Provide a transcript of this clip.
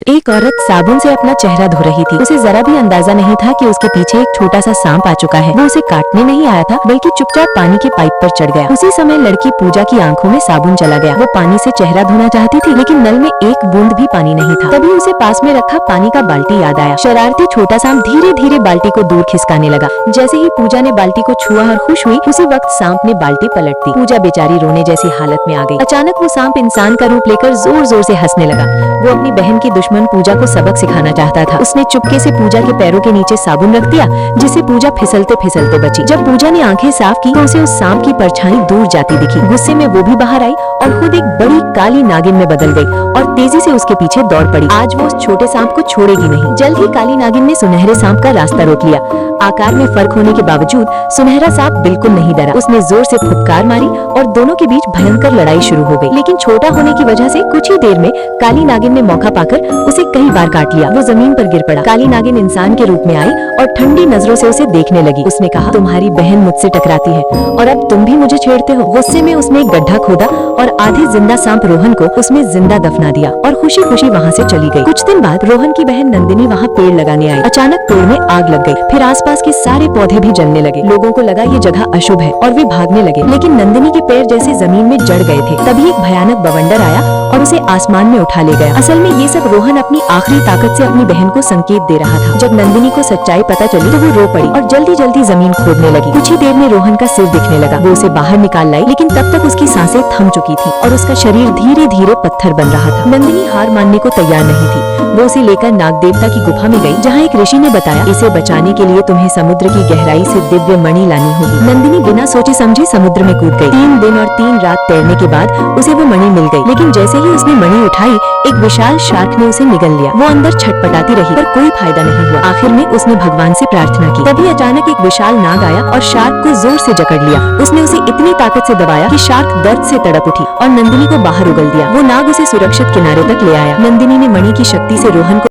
एक औरत साबुन से अपना चेहरा धो रही थी। उसे जरा भी अंदाजा नहीं था कि उसके पीछे एक छोटा सा सांप आ चुका है। वो उसे काटने नहीं आया था, बल्कि चुपचाप पानी के पाइप पर चढ़ गया। उसी समय लड़की पूजा की आंखों में साबुन चला गया। वो पानी से चेहरा धोना चाहती थी, लेकिन नल में एक बूंद भी पानी नहीं था। तभी उसे पास में रखा पानी का बाल्टी याद आया। शरारती छोटा सांप धीरे धीरे बाल्टी को दूर खिसकाने लगा। जैसे ही पूजा ने बाल्टी को छुआ और खुश हुई, उसी वक्त सांप ने बाल्टी पलट दी। पूजा बेचारी रोने जैसी हालत में आ गई। अचानक वो सांप इंसान का रूप लेकर जोर जोर से हंसने लगा। वो अपनी बहन की दुश्मन पूजा को सबक सिखाना चाहता था। उसने चुपके से पूजा के पैरों के नीचे साबुन रख दिया, जिससे पूजा फिसलते फिसलते बची। जब पूजा ने आंखें साफ की तो उसे उस सांप की परछाई दूर जाती दिखी। गुस्से में वो भी बाहर आई और खुद एक बड़ी काली नागिन में बदल गई और तेजी से उसके पीछे दौड़ पड़ी। आज वो उस छोटे सांप को छोड़ेगी नहीं। जल्द ही काली नागिन ने सुनहरे सांप का रास्ता रोक लिया। आकार में फर्क होने के बावजूद सुनहरा सांप बिल्कुल नहीं डरा। उसने जोर से फुफकार मारी और दोनों के बीच भयंकर लड़ाई शुरू हो गई। लेकिन छोटा होने की वजह से कुछ ही देर में काली नागिन ने मौका पाकर उसे कई बार काट लिया। वो जमीन पर गिर पड़ा। काली नागिन इंसान के रूप में आई और ठंडी नजरों से उसे देखने लगी। उसने कहा, तुम्हारी बहन मुझसे टकराती है और अब तुम भी मुझे छेड़ते हो। गुस्से में उसने एक गड्ढा खोदा और आधे जिंदा सांप रोहन को उसमें जिंदा दफना दिया और खुशी खुशी वहाँ से चली गई। कुछ दिन बाद रोहन की बहन नंदिनी वहाँ पेड़ लगाने आई। अचानक पेड़ में आग लग गई। फिर आसपास के सारे पौधे भी जलने लगे। लोगों को लगा ये जगह अशुभ है और वे भागने लगे, लेकिन नंदिनी के पैर जैसे जमीन में जड़ गए थे। तभी एक भयानक बवंडर आया और उसे आसमान में उठा ले गया। असल में ये सब रोहन अपनी आखिरी ताकत से अपनी बहन को संकेत दे रहा था। जब नंदिनी को सच्चाई पता चली तो वो रो पड़ी और जल्दी जल्दी जमीन खोदने लगी। कुछ ही देर में रोहन का सिर दिखने लगा। वो उसे बाहर निकाल लाई, लेकिन तब तक उसकी सांसें थम चुकी थी और उसका शरीर धीरे धीरे पत्थर बन रहा था। नंदिनी हार मानने को तैयार नहीं थी। वो उसे लेकर नाग देवता की गुफा में गई, जहाँ एक ऋषि ने बताया, इसे बचाने के लिए तुम्हें समुद्र की गहराई से दिव्य मणि लानी होगी। नंदिनी बिना सोचे समझे समुद्र में कूद गई। 3 दिन और 3 रात तैरने के बाद उसे वो मणि मिल गई, लेकिन जैसे ही उसने मणि उठाई, एक विशाल शार्क ने उसे निगल लिया। वो अंदर छटपटाती रही, पर कोई फायदा नहीं हुआ। आखिर में उसने भगवान से प्रार्थना की। तभी अचानक एक विशाल नाग आया और शार्क को जोर से जकड़ लिया। उसने उसे इतनी ताकत से दबाया कि शार्क दर्द से तड़प उठी और नंदिनी को बाहर उगल दिया। वो नाग उसे सुरक्षित किनारे तक ले आया। नंदिनी ने मणि की शक्ति से रोहन को